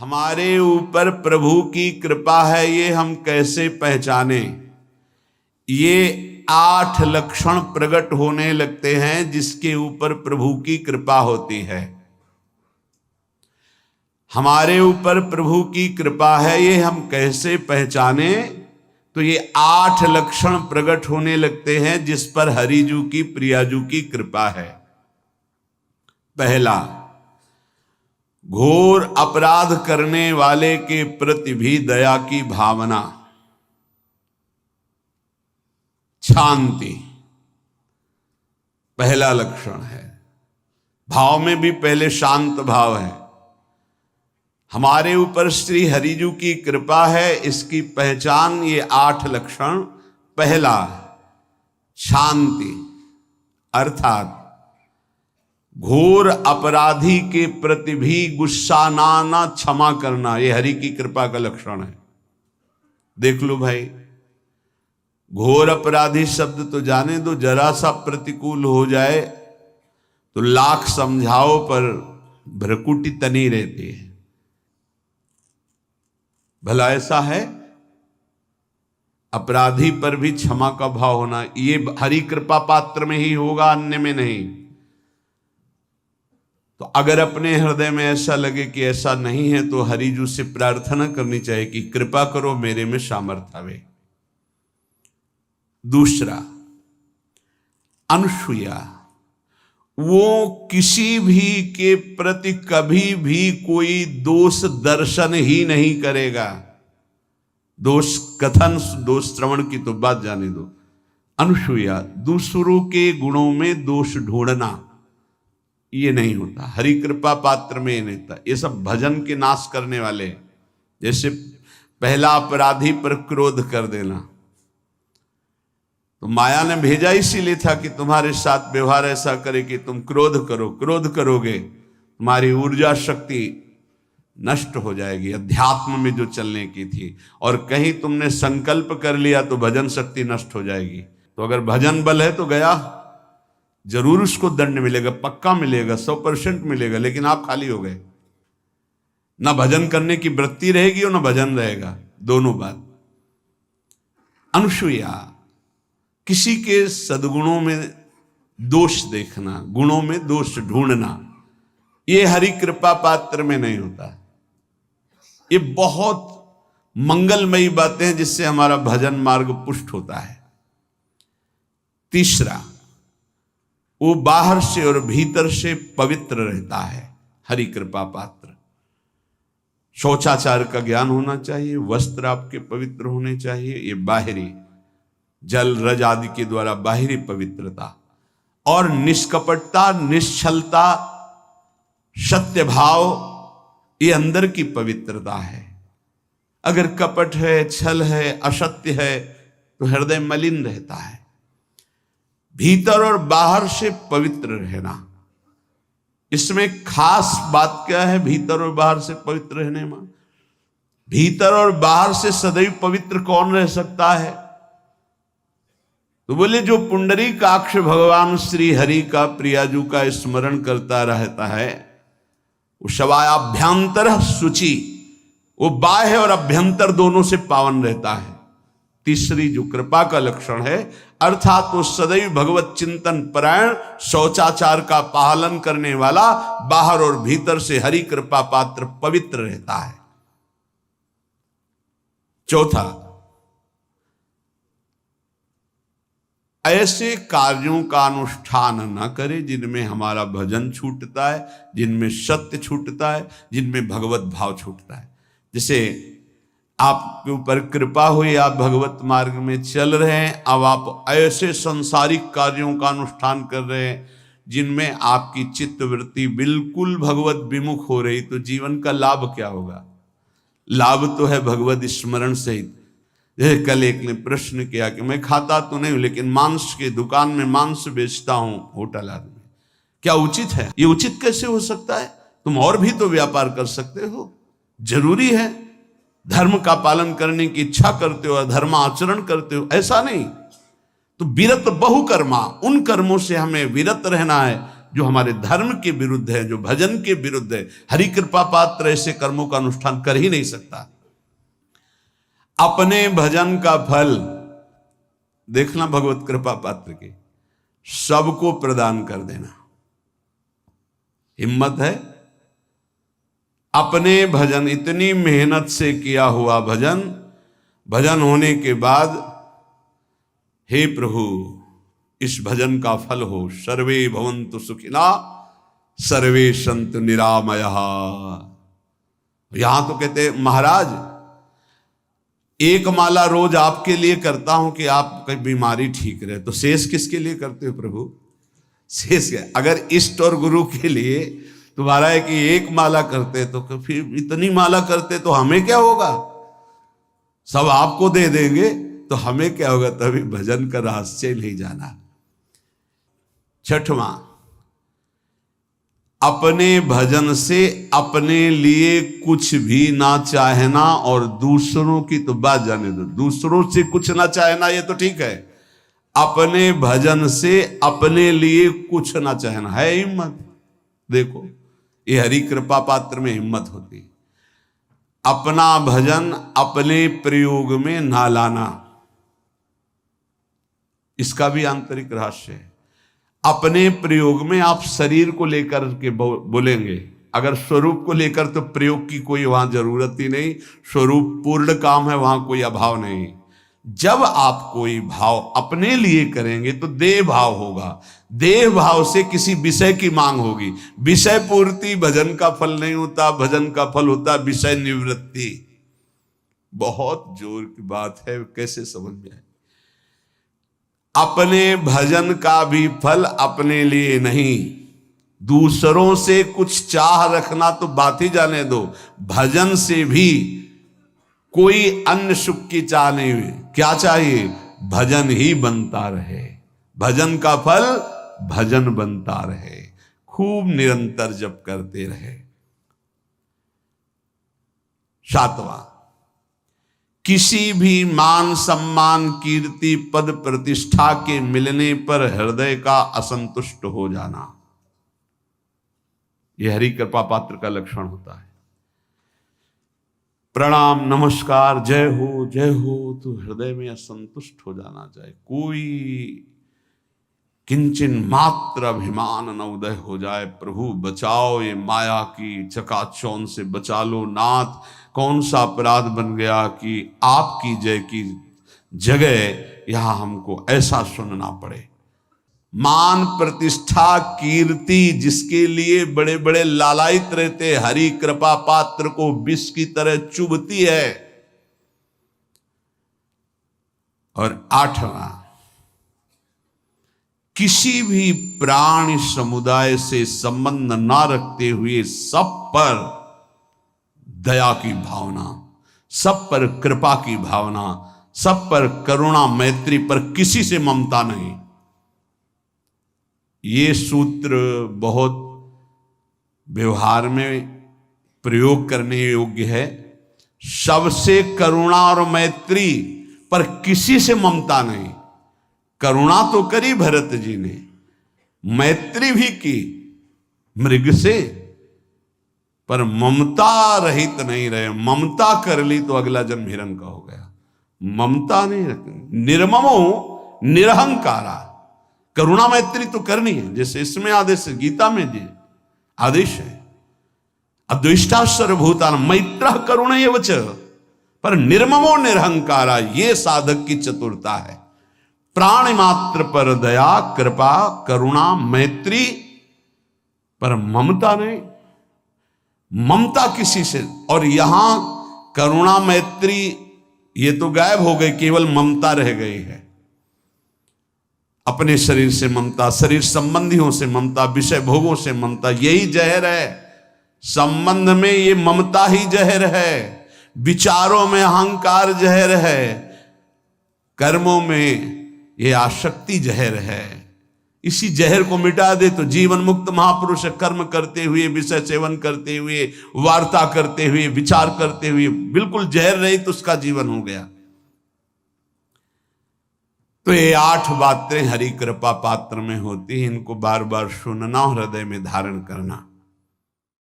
हमारे ऊपर प्रभु की कृपा है ये हम कैसे पहचाने? ये 8 लक्षण प्रकट होने लगते हैं जिसके ऊपर प्रभु की कृपा होती है। हमारे ऊपर प्रभु की कृपा है ये हम कैसे पहचाने? तो ये 8 लक्षण प्रकट होने लगते हैं जिस पर हरिजू की प्रियाजू की कृपा है। पहला, घोर अपराध करने वाले के प्रति भी दया की भावना, शांति पहला लक्षण है। भाव में भी पहले शांत भाव है। हमारे ऊपर श्री हरिजू की कृपा है, इसकी पहचान ये 8 लक्षण। पहला, शांति, अर्थात घोर अपराधी के प्रति भी गुस्सा ना क्षमा करना, ये हरि की कृपा का लक्षण है। देख लो भाई, घोर अपराधी शब्द तो जाने दो, जरा सा प्रतिकूल हो जाए तो लाख समझाओ पर भ्रकुटी तनी रहती है। भला ऐसा है? अपराधी पर भी क्षमा का भाव होना, ये हरि कृपा पात्र में ही होगा, अन्य में नहीं। तो अगर अपने हृदय में ऐसा लगे कि ऐसा नहीं है तो हरिजू से प्रार्थना करनी चाहिए कि कृपा करो, मेरे में सामर्थ्य आवे। दूसरा, अनुसूया, वो किसी भी के प्रति कभी भी कोई दोष दर्शन ही नहीं करेगा। दोष कथन, दोष श्रवण की तो बात जाने दो। अनुसूया, दूसरों के गुणों में दोष ढूंढना ये नहीं होता। हरि कृपा पात्र में ये नहीं होता। ये सब भजन के नाश करने वाले। जैसे पहला अपराधी पर क्रोध कर देना, तो माया ने भेजा इसीलिए था कि तुम्हारे साथ व्यवहार ऐसा करे कि तुम क्रोध करो। क्रोध करोगे तुम्हारी ऊर्जा शक्ति नष्ट हो जाएगी, अध्यात्म में जो चलने की थी। और कहीं तुमने संकल्प कर लिया तो भजन शक्ति नष्ट हो जाएगी। तो अगर भजन बल है तो गया, जरूर उसको दंड मिलेगा, पक्का मिलेगा, 100% मिलेगा, लेकिन आप खाली हो गए। ना भजन करने की वृत्ति रहेगी और ना भजन रहेगा, दोनों बात। अनुसूया, किसी के सद्गुणों में दोष देखना, गुणों में दोष ढूंढना, ये हरि कृपा पात्र में नहीं होता। ये बहुत मंगलमयी बातें हैं जिससे हमारा भजन मार्ग पुष्ट होता है। तीसरा, वो बाहर से और भीतर से पवित्र रहता है, हरि कृपा पात्र। शौचाचार का ज्ञान होना चाहिए, वस्त्र आपके पवित्र होने चाहिए, ये बाहरी जल रज आदि के द्वारा बाहरी पवित्रता। और निष्कपटता, निश्चलता, सत्य भाव, ये अंदर की पवित्रता है। अगर कपट है, छल है, असत्य है तो हृदय मलिन रहता है। भीतर और बाहर से पवित्र रहना, इसमें खास बात क्या है? भीतर और बाहर से पवित्र रहने में, भीतर और बाहर से सदैव पवित्र कौन रह सकता है? तो बोले जो पुंडरीकाक्ष भगवान श्री हरि का, प्रियाजू का स्मरण करता रहता है, वो शवायाभ्यंतर शुचि, वो बाह्य और अभ्यंतर दोनों से पावन रहता है। तीसरी जो कृपा का लक्षण है, अर्थात वो सदैव भगवत चिंतन परायण, शौचाचार का पालन करने वाला, बाहर और भीतर से हरि कृपा पात्र पवित्र रहता है। चौथा, ऐसे कार्यों का अनुष्ठान न करे जिनमें हमारा भजन छूटता है, जिनमें सत्य छूटता है, जिनमें भगवत भाव छूटता है। जैसे आपके ऊपर कृपा हुई, आप भगवत मार्ग में चल रहे हैं, अब आप ऐसे संसारिक कार्यों का अनुष्ठान कर रहे हैं जिनमें आपकी चित्तवृत्ति बिल्कुल भगवत विमुख हो रही, तो जीवन का लाभ क्या होगा? लाभ तो है भगवत स्मरण सहित। जैसे कल एक ने प्रश्न किया कि मैं खाता तो नहीं हूं लेकिन मांस की दुकान में मांस बेचता हूं, होटल आदमी, क्या उचित है? ये उचित कैसे हो सकता है? तुम और भी तो व्यापार कर सकते हो। जरूरी है धर्म का पालन करने की इच्छा करते हो, धर्म आचरण करते हो, ऐसा नहीं। तो विरत बहुकर्मा, उन कर्मों से हमें विरत रहना है जो हमारे धर्म के विरुद्ध है, जो भजन के विरुद्ध है। हरि कृपा पात्र ऐसे कर्मों का अनुष्ठान कर ही नहीं सकता। अपने भजन का फल देखना भगवत कृपा पात्र के, सबको प्रदान कर देना। हिम्मत है? अपने भजन, इतनी मेहनत से किया हुआ भजन, भजन होने के बाद हे प्रभु इस भजन का फल हो, सर्वे भवन्तु सुखिना सर्वे सन्तु निरामयः। यहां तो कहते महाराज एक माला रोज आपके लिए करता हूं कि आपकी बीमारी ठीक रहे, तो शेष किसके लिए करते हो प्रभु? शेष क्या? अगर इष्ट और गुरु के लिए तुम्हारा है कि एक माला करते तो फिर इतनी माला करते तो हमें क्या होगा? सब आपको दे देंगे तो हमें क्या होगा? तभी भजन का रहस्य नहीं जाना। छठवां, अपने भजन से अपने लिए कुछ भी ना चाहना, और दूसरों की तो बात जाने दो, दूसरों से कुछ ना चाहना ये तो ठीक है, अपने भजन से अपने लिए कुछ ना चाहना है हिम्मत। देखो ये हरि कृपा पात्र में हिम्मत होती है। अपना भजन अपने प्रयोग में ना लाना, इसका भी आंतरिक रहस्य है। अपने प्रयोग में आप शरीर को लेकर के बोलेंगे, अगर स्वरूप को लेकर तो प्रयोग की कोई वहां जरूरत ही नहीं, स्वरूप पूर्ण काम है, वहां कोई अभाव नहीं। जब आप कोई भाव अपने लिए करेंगे तो देह भाव होगा, देह भाव से किसी विषय की मांग होगी। विषय पूर्ति भजन का फल नहीं होता, भजन का फल होता विषय निवृत्ति। बहुत जोर की बात है, कैसे समझ में आए? अपने भजन का भी फल अपने लिए नहीं, दूसरों से कुछ चाह रखना तो बात ही जाने दो, भजन से भी कोई अन्य सुख की चाह नहीं हुई। क्या चाहिए? भजन ही बनता रहे, भजन का फल भजन बनता रहे, खूब निरंतर जप करते रहे। सातवां, किसी भी मान सम्मान कीर्ति पद प्रतिष्ठा के मिलने पर हृदय का असंतुष्ट हो जाना, यह हरि कृपा पात्र का लक्षण होता है। प्रणाम नमस्कार जय हो तो हृदय में असंतुष्ट हो जाना चाहिए। कोई किंचन मात्र अभिमान न उदय हो जाए। प्रभु बचाओ, ये माया की चकाचौंध से बचा लो नाथ। कौन सा अपराध बन गया कि आपकी जय की जगह यहां हमको ऐसा सुनना पड़े। मान प्रतिष्ठा कीर्ति जिसके लिए बड़े बड़े लालायित रहते, हरि कृपा पात्र को विष की तरह चुभती है। और आठवां, किसी भी प्राणी समुदाय से संबंध ना रखते हुए सब पर दया की भावना, सब पर कृपा की भावना, सब पर करुणा मैत्री, पर किसी से ममता नहीं। ये सूत्र बहुत व्यवहार में प्रयोग करने योग्य है। सबसे करुणा और मैत्री, पर किसी से ममता नहीं। करुणा तो करी भरत जी ने, मैत्री भी की मृग से, पर ममता रहित नहीं रहे। ममता कर ली तो अगला जन्म हिरण का हो गया। ममता नहीं रखनी। निर्ममो निरहंकारा, करुणा मैत्री तो करनी है, जैसे इसमें आदेश है, गीता में जी आदेश है, अद्वेष्टा सर्वभूतान मैत्र करुण एवच, पर निर्ममो निरहंकारा, ये साधक की चतुरता है। प्राण मात्र पर दया कृपा करुणा मैत्री, पर ममता नहीं। ममता किसी से, और यहां करुणा मैत्री ये तो गायब हो गई, केवल ममता रह गई है। अपने शरीर से ममता, शरीर संबंधियों से ममता, विषय भोगों से ममता, यही जहर है। संबंध में ये ममता ही जहर है, विचारों में अहंकार जहर है, कर्मों में ये आसक्ति जहर है। इसी जहर को मिटा दे तो जीवन मुक्त महापुरुष कर्म करते हुए, विषय सेवन करते हुए, वार्ता करते हुए, विचार करते हुए, बिल्कुल जहर रहित उसका जीवन हो गया। तो ये 8 बातें हरि कृपा पात्र में होती हैं, इनको बार बार सुनना और हृदय में धारण करना।